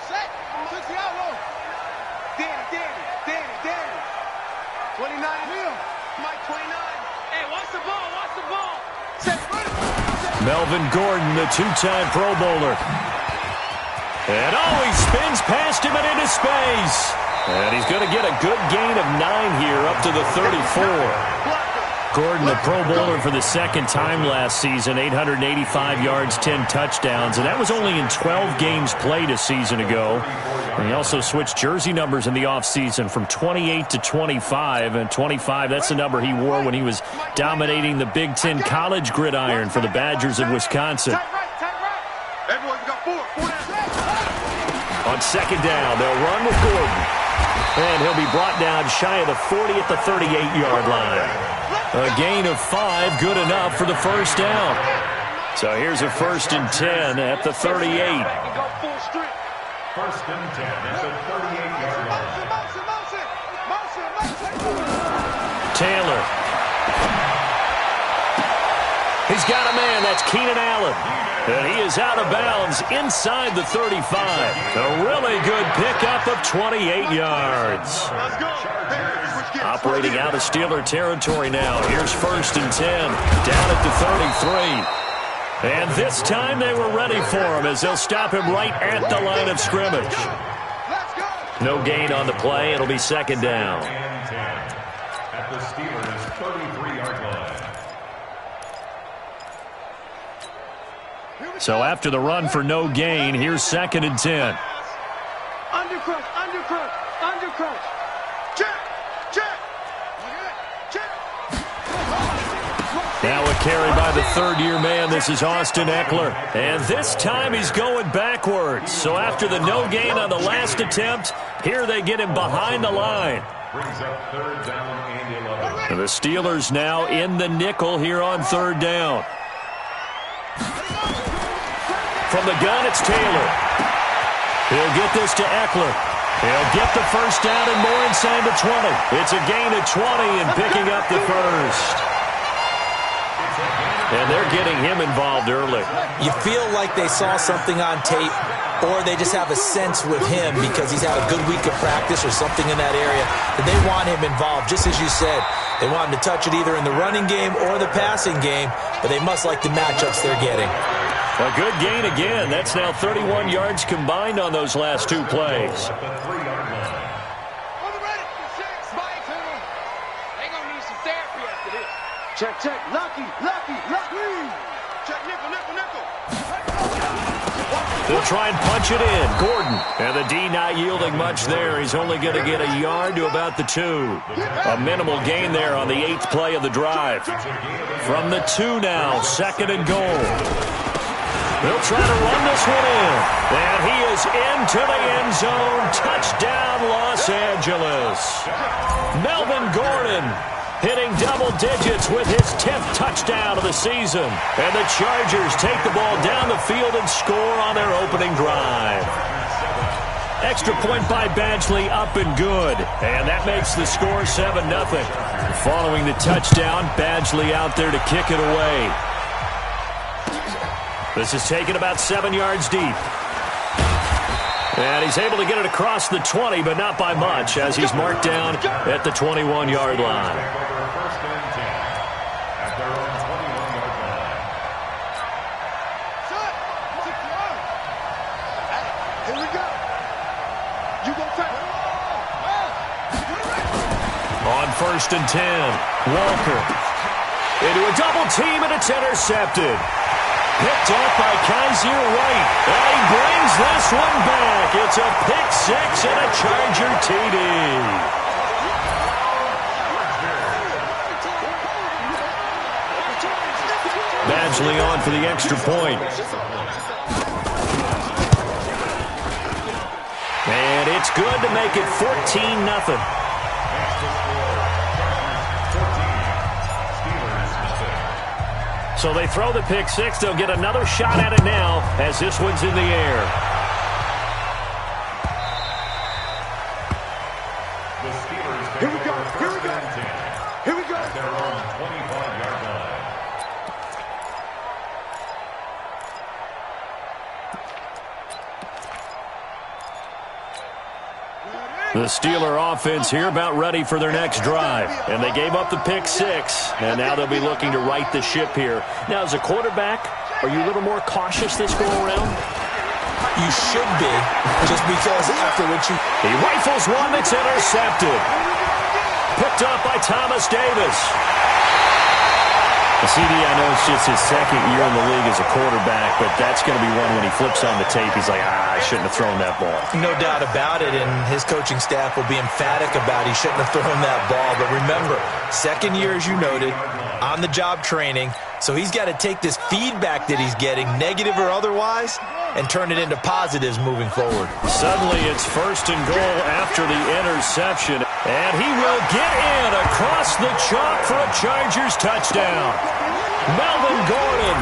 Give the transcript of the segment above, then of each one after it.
Set. Took the outlaw. Danny. 29 Will. Mike 29. Hey, watch the ball. Set. Melvin Gordon, the two-time Pro Bowler. And he spins past him and into space. And he's going to get a good gain of 9 here up to the 34. Gordon, the Pro Bowler for the second time last season, 885 yards, 10 touchdowns, and that was only in 12 games played a season ago. And he also switched jersey numbers in the offseason from 28 to 25, and 25, that's the number he wore when he was dominating the Big Ten college gridiron for the Badgers of Wisconsin. On second down, they'll run with Gordon, and he'll be brought down shy of the 40 at the 38-yard line. A gain of 5, good enough for the first down. So here's a 1st and 10 at the 38. 1st and 10 at the 38-yard line. Taylor. He's got a man. That's Keenan Allen. And he is out of bounds inside the 35. A really good pickup of 28 yards. Operating out of Steeler territory now. Here's 1st and 10. Down at the 33. And this time they were ready for him as they'll stop him right at the line of scrimmage. No gain on the play. It'll be second down. At the Steelers' 33-yard line. So after the run for no gain, here's 2nd and 10. Undercrush. Now a carry by the third-year man. This is Austin Eckler. And this time he's going backwards. So after the no gain on the last attempt, here they get him behind the line. Brings up 3rd down and 11. And the Steelers now in the nickel here on 3rd down. From the gun, it's Taylor. He'll get this to Eckler. He'll get the first down and more inside the 20. It's a gain of 20 and picking up the first. And they're getting him involved early. You feel like they saw something on tape, or they just have a sense with him because he's had a good week of practice or something in that area, that they want him involved. Just as you said, they want him to touch it either in the running game or the passing game, but they must like the matchups they're getting. A good gain again. That's now 31 yards combined on those last 2 plays. Check. Lucky. Check, nickel. They'll try and punch it in. Gordon. And the D not yielding much there. He's only going to get a yard to about the 2. A minimal gain there on the 8th play of the drive. From the 2 now, 2nd and goal. They'll try to run this one in. And he is into the end zone. Touchdown, Los Angeles. Melvin Gordon hitting double digits with his 10th touchdown of the season. And the Chargers take the ball down the field and score on their opening drive. Extra point by Badgley, up and good. And that makes the score 7-0. Following the touchdown, Badgley out there to kick it away. This is taken about 7 yards deep. And he's able to get it across the 20, but not by much, as he's marked down at the 21-yard line. 1st and 10 at their own 21-yard line. Here we go. You go first. On 1st and 10, Walker into a double team, and it's intercepted. Picked off by Kaiser White. And he brings this one back. It's a pick 6 and a Charger TD. Badgley on for the extra point. And it's good to make it 14-0. So they throw the pick 6. They'll get another shot at it now as this one's in the air. The Steelers Here we go. at their own 25-yard line. The Steeler offense here about ready for their next drive. And they gave up the pick 6, and now they'll be looking to right the ship here. Now, as a quarterback, are you a little more cautious this go-around? You should be, just because after what you... He rifles one that's intercepted. Picked up by Thomas Davis. CD, I know it's just his second year in the league as a quarterback, but that's going to be one when he flips on the tape, he's like, I shouldn't have thrown that ball. No doubt about it, and his coaching staff will be emphatic about he shouldn't have thrown that ball. But remember, second year, as you noted, on-the-job training, so he's got to take this feedback that he's getting, negative or otherwise, and turn it into positives moving forward. Suddenly, it's 1st and goal after the interception, and he will get in across the chalk for a Chargers touchdown. Melvin Gordon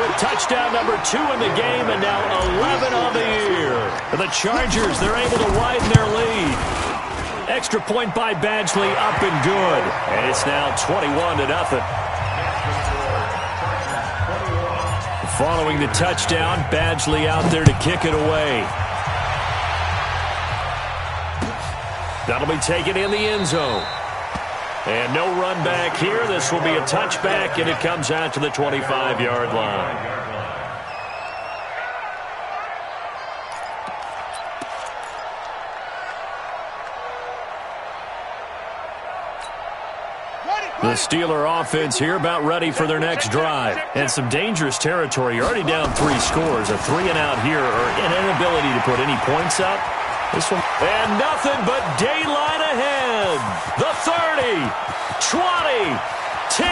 with touchdown number 2 in the game, and now 11 on the year. For the Chargers, they're able to widen their lead. Extra point by Badgley, up and good. And it's now 21-0. Following the touchdown, Badgley out there to kick it away. That'll be taken in the end zone. And no run back here. This will be a touchback, and it comes out to the 25-yard line. The Steeler offense here about ready for their next drive. And some dangerous territory. You're already down 3 scores. A 3-and-out here, or an inability to put any points up. This one. And nothing but daylight ahead. The 30, 20, 10,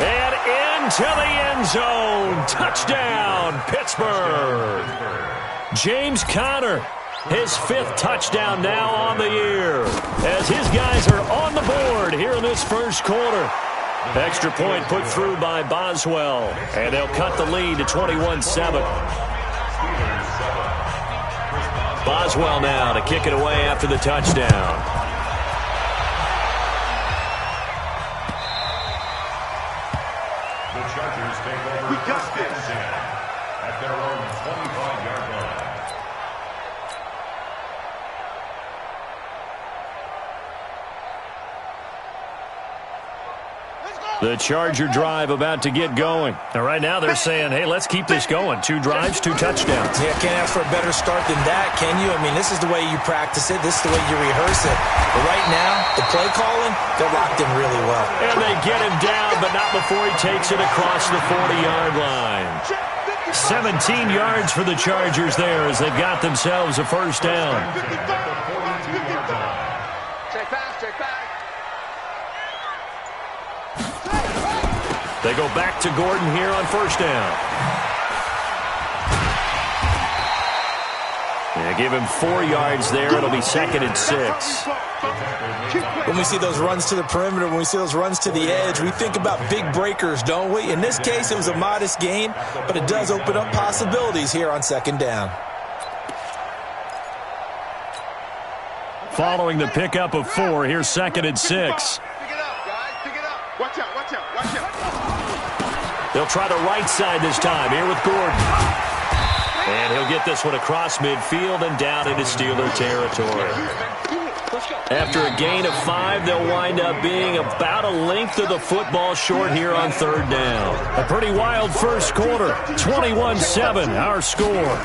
and into the end zone. Touchdown, Pittsburgh. James Conner, his 5th touchdown now on the year, as his guys are on the board here in this first quarter. Extra point put through by Boswell, and they'll cut the lead to 21-7. Boswell now to kick it away after the touchdown. The Chargers take over. We got this at their own 25-yard line. The Charger drive about to get going. And right now they're saying, hey, let's keep this going. 2 drives, 2 touchdowns. Yeah, can't ask for a better start than that, can you? I mean, this is the way you practice it. This is the way you rehearse it. But right now, the play calling, they're locked in really well. And they get him down, but not before he takes it across the 40-yard line. 17 yards for the Chargers there as they've got themselves a first down. Check back. They go back to Gordon here on first down. Yeah, give him 4 yards there. It'll be 2nd and 6. When we see those runs to the perimeter, when we see those runs to the edge, we think about big breakers, don't we? In this case, it was a modest gain, but it does open up possibilities here on 2nd down. Following the pickup of 4, here's 2nd and 6. Pick it up, guys. Pick it up. Watch out. They'll try the right side this time here with Gordon. And he'll get this one across midfield and down into Steeler territory. After a gain of 5, they'll wind up being about a length of the football short here on 3rd down. A pretty wild first quarter. 21-7, our score.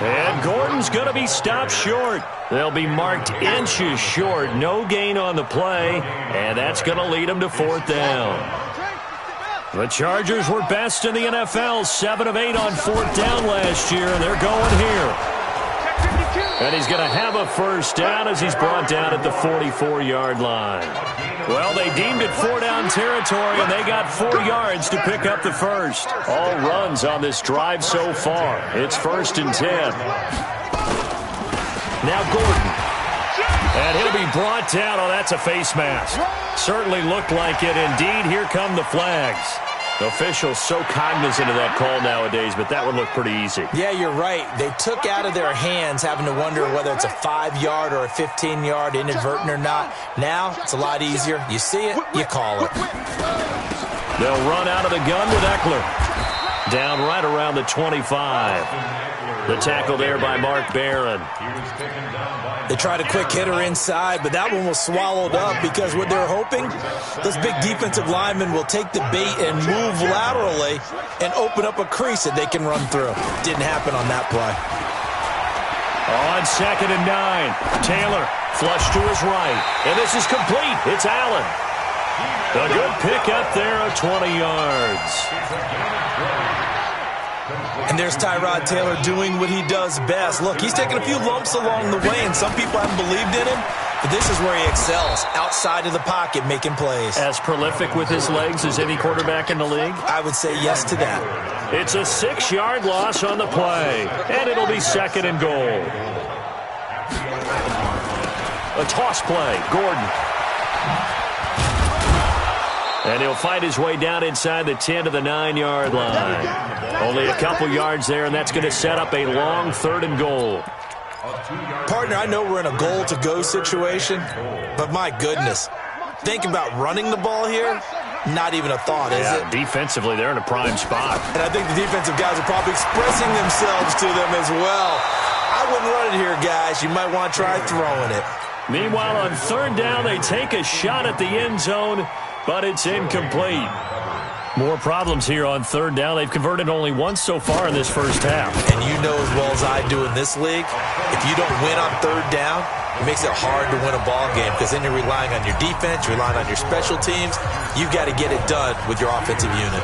And Gordon's going to be stopped short. They'll be marked inches short. No gain on the play, and that's going to lead them to 4th down. The Chargers were best in the NFL, 7 of 8 on 4th down last year, and they're going here. And he's going to have a first down as he's brought down at the 44-yard line. Well, they deemed it 4-down territory, and they got 4 yards to pick up the first. All runs on this drive so far. It's 1st and 10. Now Gordon. And he'll be brought down. Oh, that's a face mask. Certainly looked like it. Indeed, here come the flags. The officials so cognizant of that call nowadays, but that would look pretty easy. Yeah, you're right. They took out of their hands having to wonder whether it's a 5-yard or a 15-yard, inadvertent or not. Now, it's a lot easier. You see it, you call it. They'll run out of the gun with Eckler. Down right around the 25. The tackle there by Mark Barron. They tried a quick hitter inside, but that one was swallowed up because what they're hoping, those big defensive linemen will take the bait and move laterally and open up a crease that they can run through. Didn't happen on that play. On 2nd and 9, Taylor flush to his right, and this is complete. It's Allen. A good pickup there of 20 yards. And there's Tyrod Taylor doing what he does best. Look, he's taken a few lumps along the way, and some people haven't believed in him, but this is where he excels, outside of the pocket, making plays. As prolific with his legs as any quarterback in the league? I would say yes to that. It's a 6-yard loss on the play, and it'll be 2nd and goal. A toss play, Gordon. And he'll fight his way down inside the 10 to the 9-yard line. Only a couple yards there, and that's going to set up a long 3rd and goal. Partner, I know we're in a goal-to-go situation, but my goodness, think about running the ball here. Not even a thought, is it? Defensively, they're in a prime spot. And I think the defensive guys are probably expressing themselves to them as well. I wouldn't run it here, guys. You might want to try throwing it. Meanwhile, on 3rd down, they take a shot at the end zone, but it's incomplete. More problems here on 3rd down. They've converted only once so far in this first half. And you know as well as I do in this league, if you don't win on 3rd down, it makes it hard to win a ball game because then you're relying on your defense, you're relying on your special teams. You've got to get it done with your offensive unit.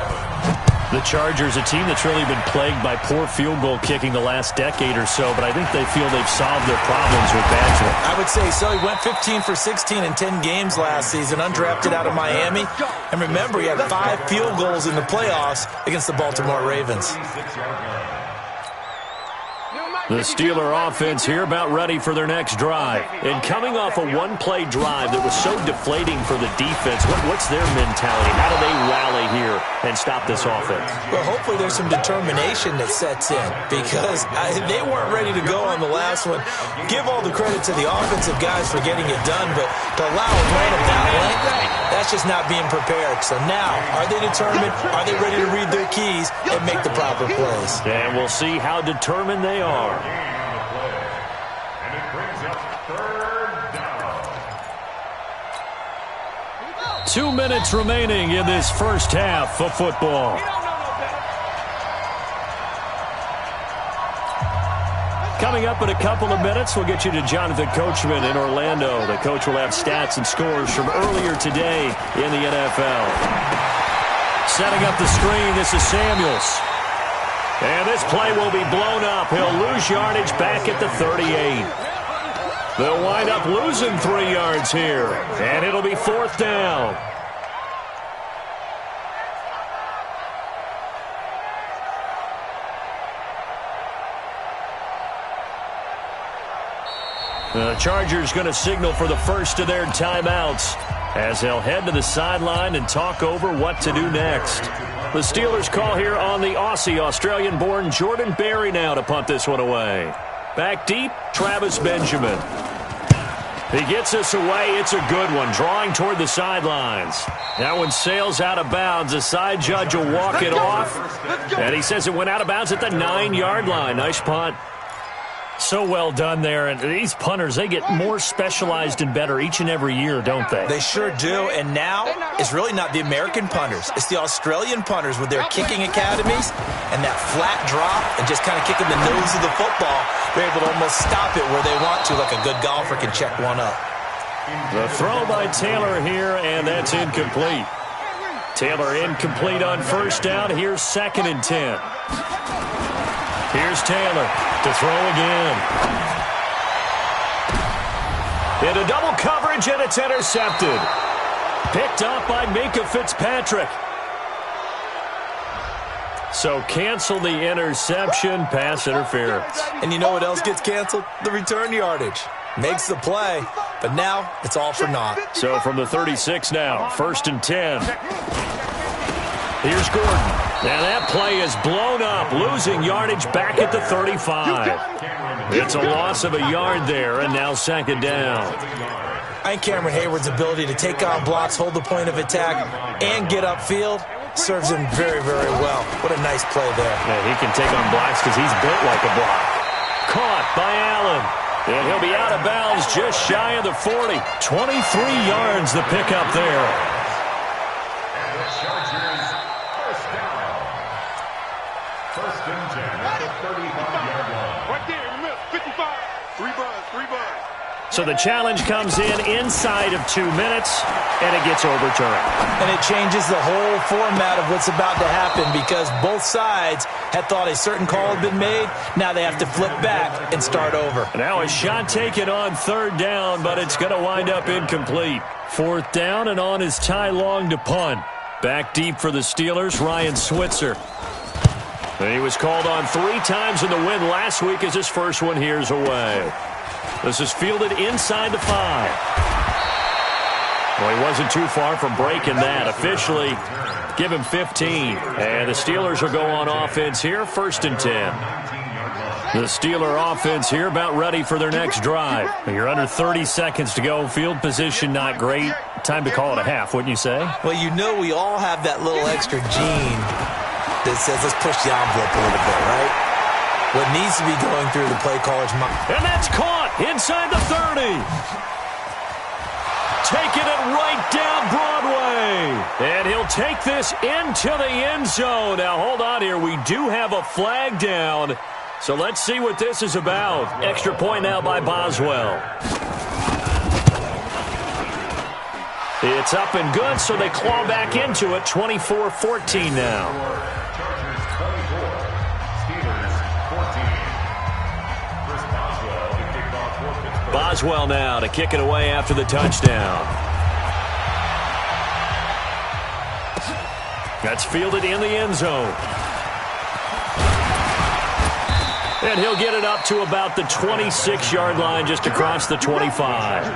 The Chargers, a team that's really been plagued by poor field goal kicking the last decade or so, but I think they feel they've solved their problems with Badger. I would say so. He went 15 for 16 in 10 games last season, undrafted out of Miami. And remember, he had 5 field goals in the playoffs against the Baltimore Ravens. The Steeler offense here about ready for their next drive. And coming off a one-play drive that was so deflating for the defense, what's their mentality? How do they rally here and stop this offense? Well, hopefully there's some determination that sets in because they weren't ready to go on the last one. Give all the credit to the offensive guys for getting it done, but to allow a run of that length, that's just not being prepared. So now, are they determined? Are they ready to read their keys and make the proper plays? And we'll see how determined they are. And it brings up 3rd down. 2 minutes remaining in this first half of football. Coming up in a couple of minutes, we'll get you to Jonathan Coachman in Orlando. The coach will have stats and scores from earlier today in the NFL. Setting up the screen, this is Samuels. And this play will be blown up. He'll lose yardage back at the 38. They'll wind up losing 3 yards here. And it'll be 4th down. The Chargers going to signal for the first of their timeouts as they'll head to the sideline and talk over what to do next. The Steelers call here on the Aussie, Australian-born Jordan Berry now to punt this one away. Back deep, Travis Benjamin. He gets this away. It's a good one, drawing toward the sidelines. That one sails out of bounds. The side judge will walk it off. And he says it went out of bounds at the 9-yard line. Nice punt. So well done there. And these punters, they get more specialized and better each and every year, don't they? They sure do. And now it's really not the American punters. It's the Australian punters with their kicking academies and that flat drop and just kind of kicking the nose of the football. They're able to almost stop it where they want to, like a good golfer can check one up. The throw by Taylor here, and that's incomplete. Taylor incomplete on 1st down. Here's 2nd and 10. Here's Taylor to throw again. Into double coverage, and it's intercepted. Picked up by Minkah Fitzpatrick. So cancel the interception, pass interference. And you know what else gets canceled? The return yardage. Makes the play, but now it's all for naught. So from the 36 now, 1st and 10. Here's Gordon. Now that play is blown up, losing yardage back at the 35. It's a loss of a yard there, and now 2nd down. I think Cameron Hayward's ability to take on blocks, hold the point of attack, and get upfield, serves him very, very well. What a nice play there. Yeah, he can take on blocks because he's built like a block. Caught by Allen. And he'll be out of bounds just shy of the 40. 23 yards the pickup there. And the Chargers first down. First and 10 at the 35-yard line. Right there in the middle, 55. Three buds. So the challenge comes in inside of 2 minutes, and it gets overturned. And it changes the whole format of what's about to happen because both sides had thought a certain call had been made. Now they have to flip back and start over. Now a shot taken on 3rd down, but it's going to wind up incomplete. 4th down, and on is Ty Long to punt. Back deep for the Steelers, Ryan Switzer. And he was called on 3 times in the win last week as his first one here's away. This is fielded inside the 5. Well, he wasn't too far from breaking that. Officially, give him 15. And the Steelers will go on offense here, 1st and 10. The Steeler offense here about ready for their next drive. You're under 30 seconds to go. Field position not great. Time to call it a half, wouldn't you say? Well, you know we all have that little extra gene that says let's push the envelope a little bit, right? What needs to be going through the play caller's mind. And that's caught inside the 30. Taking it right down Broadway. And he'll take this into the end zone. Now, hold on here. We do have a flag down. So let's see what this is about. Extra point now by Boswell. It's up and good, so they claw back into it. 24-14 now. Boswell now to kick it away after the touchdown. That's fielded in the end zone. And he'll get it up to about the 26-yard line just across the 25.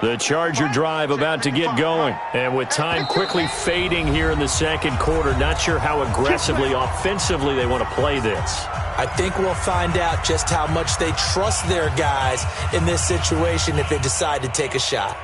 The Charger drive about to get going. And with time quickly fading here in the second quarter, not sure how aggressively, offensively they want to play this. I think we'll find out just how much they trust their guys in this situation if they decide to take a shot.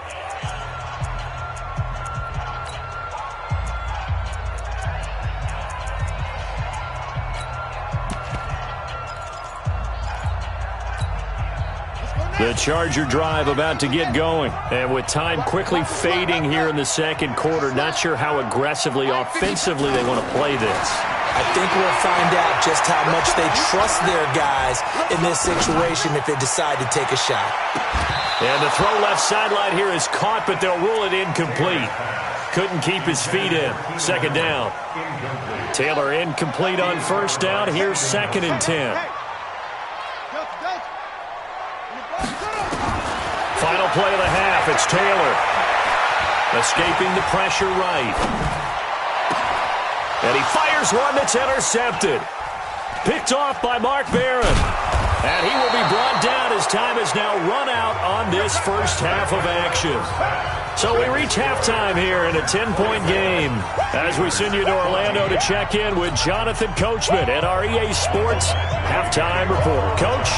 The Charger drive about to get going. And with time quickly fading here in the second quarter, not sure how aggressively, offensively they want to play this. I think we'll find out just how much they trust their guys in this situation if they decide to take a shot. And the throw left sideline here is caught, but they'll rule it incomplete. Couldn't keep his feet in. 2nd down. Taylor incomplete on 1st down. Here's 2nd and 10. Final play of the half. It's Taylor. Escaping the pressure right. And he fires one that's intercepted. Picked off by Mark Barron. And he will be brought down as time has now run out on this first half of action. So we reach halftime here in a 10-point game as we send you to Orlando to check in with Jonathan Coachman at our EA Sports Halftime Report. Coach?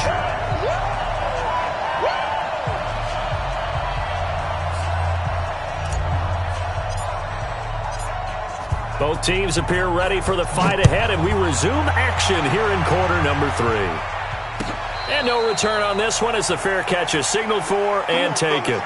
Both teams appear ready for the fight ahead, and we resume action here in quarter number 3. And no return on this one as the fair catch is signaled for and taken.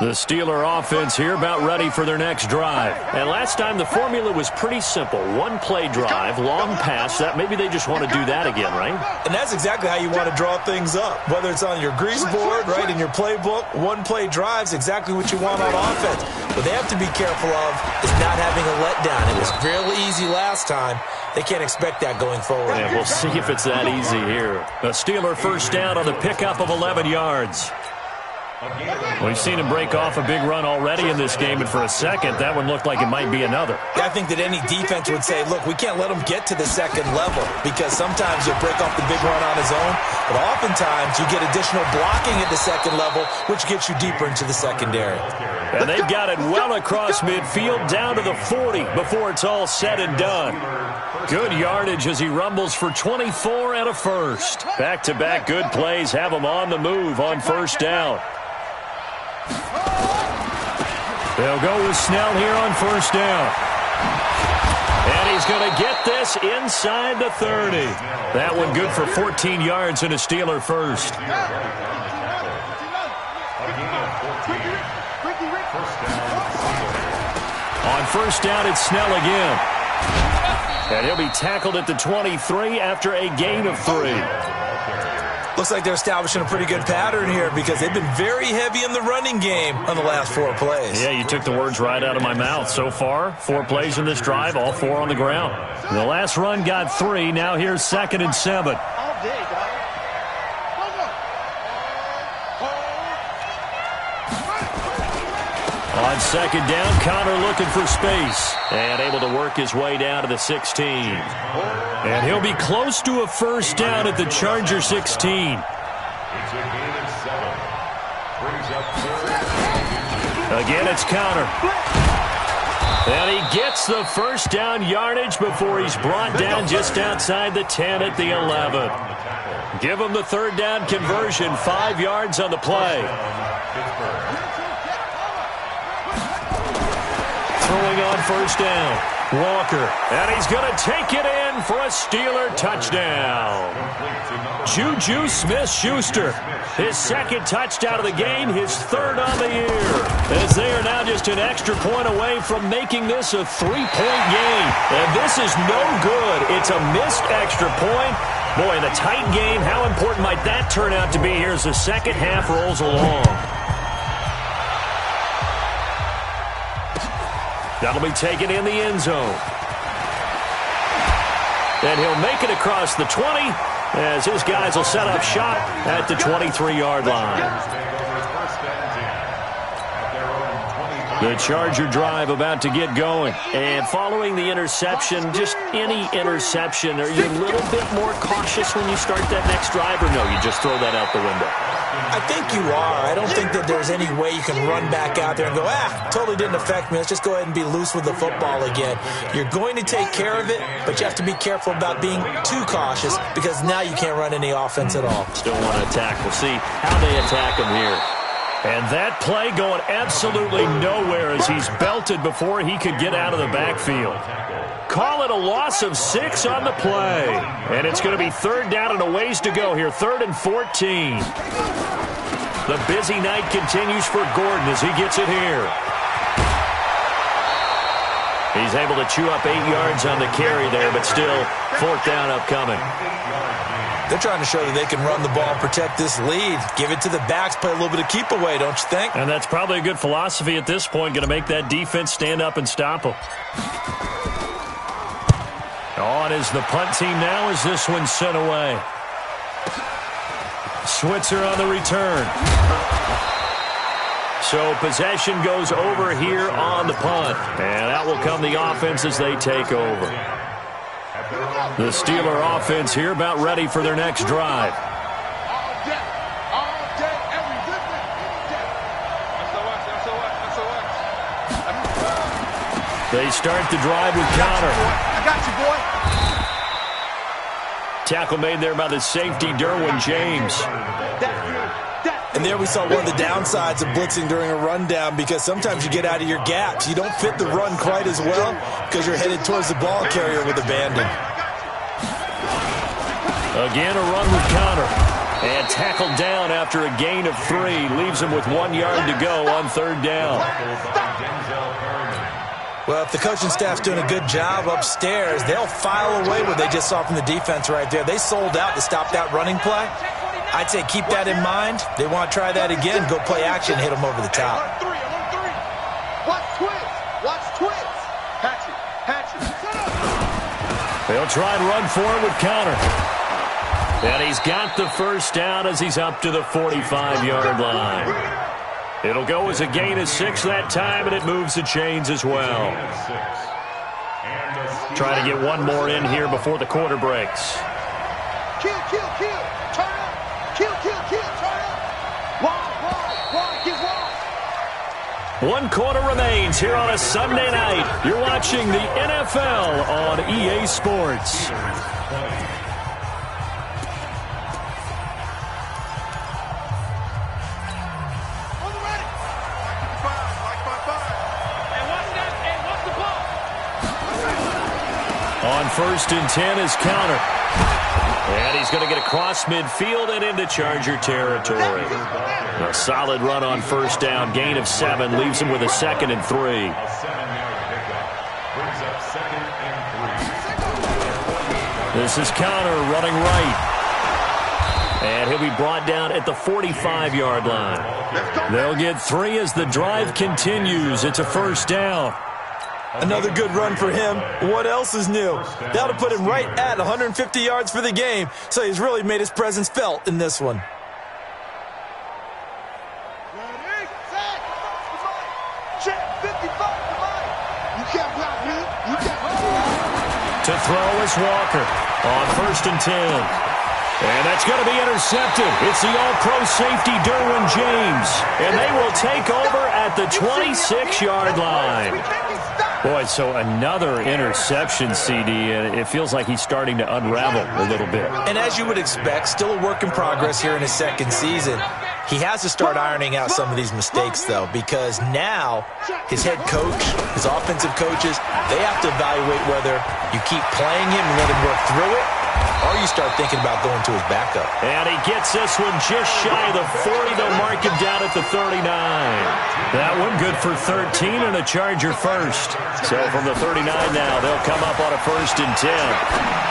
The Steeler offense here about ready for their next drive. And last time the formula was pretty simple. One play drive, long pass. That maybe they just want to do that again, right? And that's exactly how you want to draw things up. Whether it's on your grease board, right, in your playbook, one play drive's exactly what you want on offense. What they have to be careful of is not having a letdown. It was fairly easy last time. They can't expect that going forward. And we'll see if it's that easy here. A Steeler first down on the pickup of 11 yards. We've seen him break off a big run already in this game, and for a second, that one looked like it might be another. I think that any defense would say, look, we can't let him get to the second level, because sometimes he'll break off the big run on his own, but oftentimes you get additional blocking at the second level, which gets you deeper into the secondary. And they've got it well across midfield, down to the 40 before it's all said and done. Good yardage as he rumbles for 24 and a first. Back-to-back good plays have him on the move on first down. They'll go with Snell here on first down. And he's going to get this inside the 30. That one good for 14 yards and a Steeler first. On first down, it's Snell again. And he'll be tackled at the 23 after a gain of 3. Looks like they're establishing a pretty good pattern here because they've been very heavy in the running game on the last 4 plays. Yeah, you took the words right out of my mouth. So far, 4 plays in this drive, all 4 on the ground. The last run got 3. Now here's 2nd and 7. On 2nd down, Connor looking for space and able to work his way down to the 16. And he'll be close to a first down at the Charger 16. It's a gain of 7. Brings up 3rd. Again, it's Connor. And he gets the first down yardage before he's brought down just outside the 10 at the 11. Give him the 3rd down conversion, 5 yards on the play. Throwing on first down, Walker, and he's going to take it in for a Steeler touchdown. Juju Smith-Schuster, his 2nd touchdown of the game, his 3rd on the year, as they are now just an extra point away from making this a 3-point game. And this is no good. It's a missed extra point. Boy, in a tight game, how important might that turn out to be here as the second half rolls along? That'll be taken in the end zone. And he'll make it across the 20 as his guys will set up shop at the 23-yard line. The Charger drive about to get going. And following the interception, just any interception, are you a little bit more cautious when you start that next drive, or no, you just throw that out the window? I think you are. I don't think that there's any way you can run back out there and go, totally didn't affect me. Let's just go ahead and be loose with the football again. You're going to take care of it, but you have to be careful about being too cautious because now you can't run any offense at all. Still want to attack. We'll see how they attack him here. And that play going absolutely nowhere as he's belted before he could get out of the backfield. Call it a loss of 6 on the play. And it's going to be 3rd down and a ways to go here, 3rd and 14. The busy night continues for Gordon as he gets it here. He's able to chew up 8 yards on the carry there, but still 4th down upcoming. They're trying to show that they can run the ball and protect this lead. Give it to the backs, play a little bit of keep away, don't you think? And that's probably a good philosophy at this point, going to make that defense stand up and stop them. On is the punt team now as this one's sent away. Switzer on the return. So possession goes over here on the punt. And out will come the offense as they take over. The Steeler offense here about ready for their next drive. They start the drive with Connor. I got you, boy. Tackle made there by the safety, Derwin James. And there we saw one of the downsides of blitzing during a rundown because sometimes you get out of your gaps. You don't fit the run quite as well because you're headed towards the ball carrier with abandon. Again, a run with Connor. And tackled down after a gain of 3. Leaves him with 1 yard to go on 3rd down. Well, if the coaching staff's doing a good job upstairs, they'll file away what they just saw from the defense right there. They sold out to stop that running play. I'd say keep that in mind. They want to try that again. Go play action, hit them over the top. Watch twins. Watch twins. Hatchet. They'll try and run for it with counter. And he's got the first down as he's up to the 45-yard line. It'll go as a gain of 6 that time, and it moves the chains as well. Trying to get one more in here before the quarter breaks. Kill, kill, kill. Turn up. Kill, kill, kill. Turn up. Wide, get wide. 1 quarter remains here on a Sunday night. You're watching the NFL on EA Sports. On 1st and 10 is counter. And he's going to get across midfield and into Charger territory. A solid run on 1st down. Gain of 7 leaves him with a 2nd and 3. A 7-yard pickup brings up 2nd and 3. This is counter running right. And he'll be brought down at the 45-yard line. They'll get 3 as the drive continues. It's a 1st down. Another good run for him. What else is new? That'll put him right at 150 yards for the game, so he's really made his presence felt in this one. To throw is Walker on 1st and 10. And that's going to be intercepted. It's the all-pro safety Derwin James. And they will take over at the 26-yard line. Boy, so another interception, CD, and it feels like he's starting to unravel a little bit. And as you would expect, still a work in progress here in his 2nd season. He has to start ironing out some of these mistakes, though, because now his head coach, his offensive coaches, they have to evaluate whether you keep playing him and let him work through it, or you start thinking about going to his backup. And he gets this one just shy of the 40. They'll mark him down at the 39. That one good for 13 and a Charger first. So from the 39 now, they'll come up on a 1st and 10.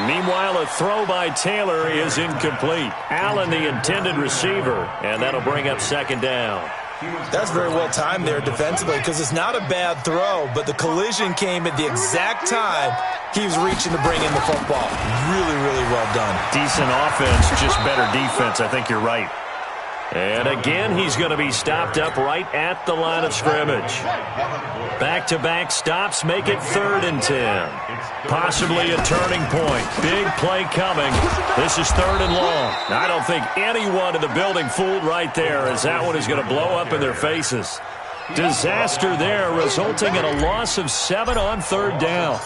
Meanwhile, a throw by Taylor is incomplete. Allen, the intended receiver, and that'll bring up 2nd down. That's very well timed there defensively because it's not a bad throw, but the collision came at the exact time he was reaching to bring in the football. Really, really well done. Decent offense, just better defense. I think you're right. And again, he's going to be stopped up right at the line of scrimmage. Back-to-back stops make it 3rd and 10. Possibly a turning point. Big play coming. This is 3rd and long. I don't think anyone in the building fooled right there, as that one is going to blow up in their faces. Disaster there, resulting in a loss of 7 on 3rd down.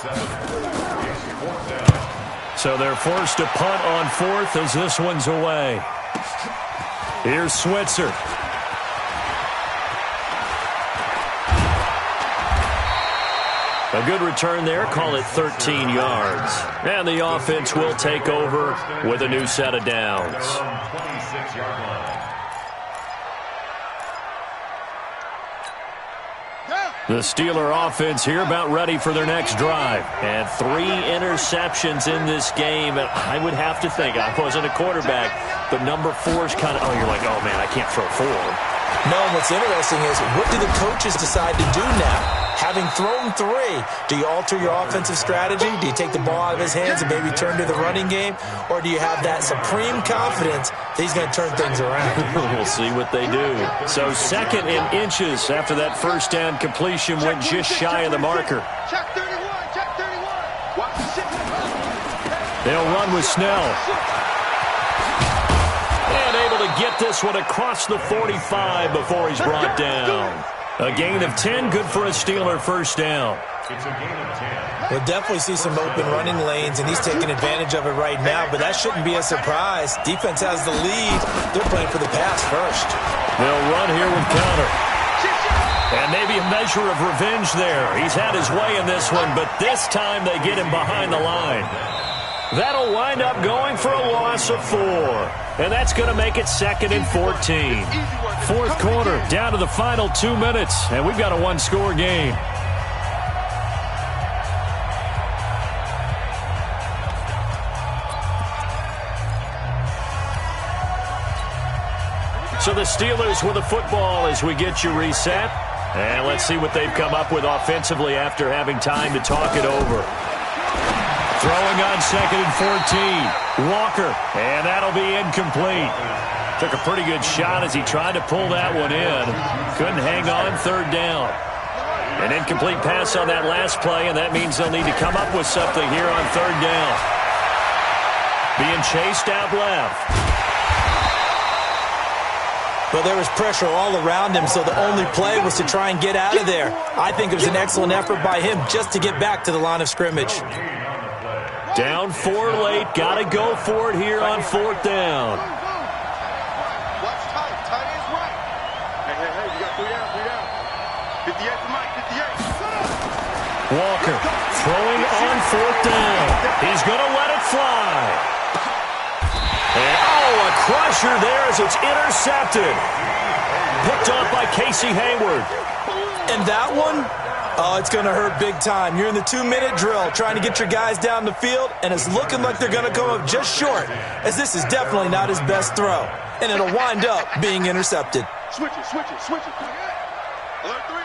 So they're forced to punt on 4th as this one's away. Here's Switzer. A good return there. Call it 13 yards. And the offense will take over with a new set of downs. 26-yard line. The Steeler offense here about ready for their next drive. And 3 interceptions in this game. And I would have to think, I wasn't a quarterback, but number 4 is kind of, you're like, oh, man, I can't throw 4. No, what's interesting is, what do the coaches decide to do now? Having thrown 3, do you alter your offensive strategy? Do you take the ball out of his hands and maybe turn to the running game? Or do you have that supreme confidence that he's going to turn things around? We'll see what they do. So 2nd and inches after that 1st down completion went just shy of the marker. Check 31, check 31. Watch the shit. They'll run with Snell. And able to get this one across the 45 before he's brought down. A gain of 10, good for a Steeler 1st down. It's a gain of 10. We'll definitely see some open running lanes, and he's taking advantage of it right now, but that shouldn't be a surprise. Defense has the lead. They're playing for the pass first. They'll run here with counter. And maybe a measure of revenge there. He's had his way in this one, but this time they get him behind the line. That'll wind up going for a loss of 4. And that's going to make it 2nd and 14. 4th quarter, down to the final 2 minutes, and we've got a 1-score game. So the Steelers with the football as we get you reset. And let's see what they've come up with offensively after having time to talk it over. Throwing on 2nd and 14. Walker, and that'll be incomplete. Took a pretty good shot as he tried to pull that one in. Couldn't hang on 3rd down. An incomplete pass on that last play, and that means they'll need to come up with something here on 3rd down. Being chased out left. But there was pressure all around him, so the only play was to try and get out of there. I think it was an excellent effort by him just to get back to the line of scrimmage. Down 4 late. Got to go for it here on 4th down. Watch tight. Tight is right. Hey, you got 3 down. 58 to Mike, 58. Walker throwing on 4th down. He's going to let it fly. And, a crusher there as it's intercepted. Picked off by Casey Hayward. And that one, it's going to hurt big time. You're in the 2-minute drill trying to get your guys down the field, and it's looking like they're going to come up just short, as this is definitely not his best throw. And it'll wind up being intercepted. Switch it. Alert 3.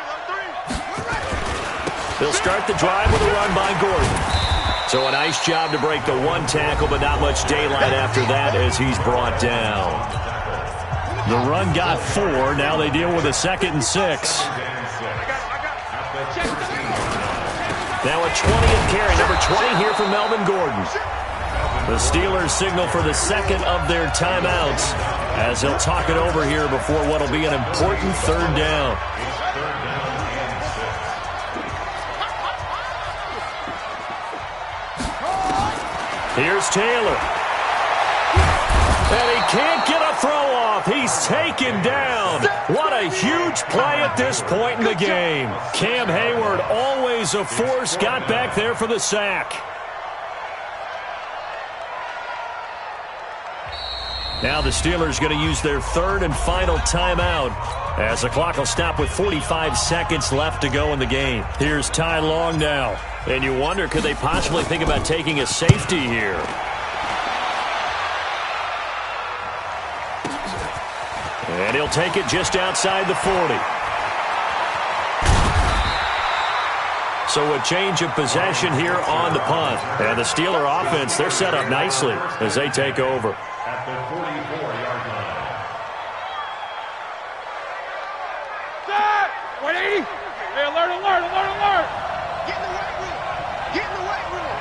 They'll start the drive with a run by Gordon. So a nice job to break the 1 tackle, but not much daylight after that as he's brought down. The run got 4. Now they deal with a 2nd and 6. Now a 20th carry, number 20 here for Melvin Gordon. The Steelers signal for the 2nd of their timeouts as they'll talk it over here before what will be an important 3rd down. Here's Taylor. And he can't get a throw off. He's taken down. What a huge play at this point in the game. Cam Hayward, always a force, got back there for the sack. Now the Steelers going to use their 3rd and final timeout as the clock will stop with 45 seconds left to go in the game. Here's Ty Long now. And you wonder, could they possibly think about taking a safety here? And he'll take it just outside the 40. So a change of possession here on the punt. And the Steeler offense, they're set up nicely as they take over. At the 44-yard line. Set! 180. Hey, alert. Get in the weight room.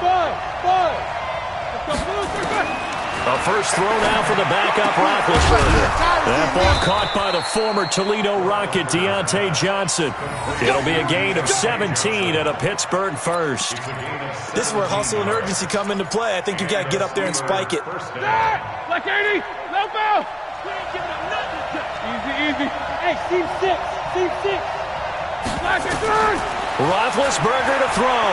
Five. Let's go. A first throw now for the backup Roethlisberger. That ball caught by the former Toledo Rocket, Deontay Johnson. It'll be a gain of 17 at a Pittsburgh first. This is where hustle and urgency come into play. I think you got to get up there and spike it. Like 80. No foul. We ain't giving up nothing. Easy. Hey, team 6. Like it, Roethlisberger to throw.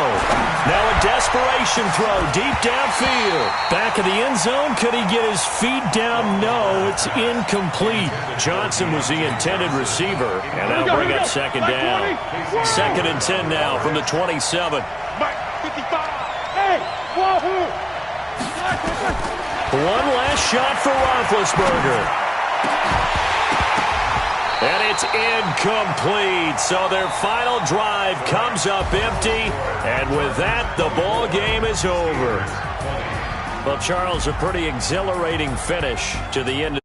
Now a desperation throw deep downfield. Back of the end zone. Could he get his feet down? No, it's incomplete. Johnson was the intended receiver, and that'll bring up 2nd down. 2nd and 10 now from the 27. Mike, 55. Hey, wahoo. One last shot for Roethlisberger. And it's incomplete. So their final drive comes up empty. And with that, the ball game is over. Well, Charles, a pretty exhilarating finish to the end of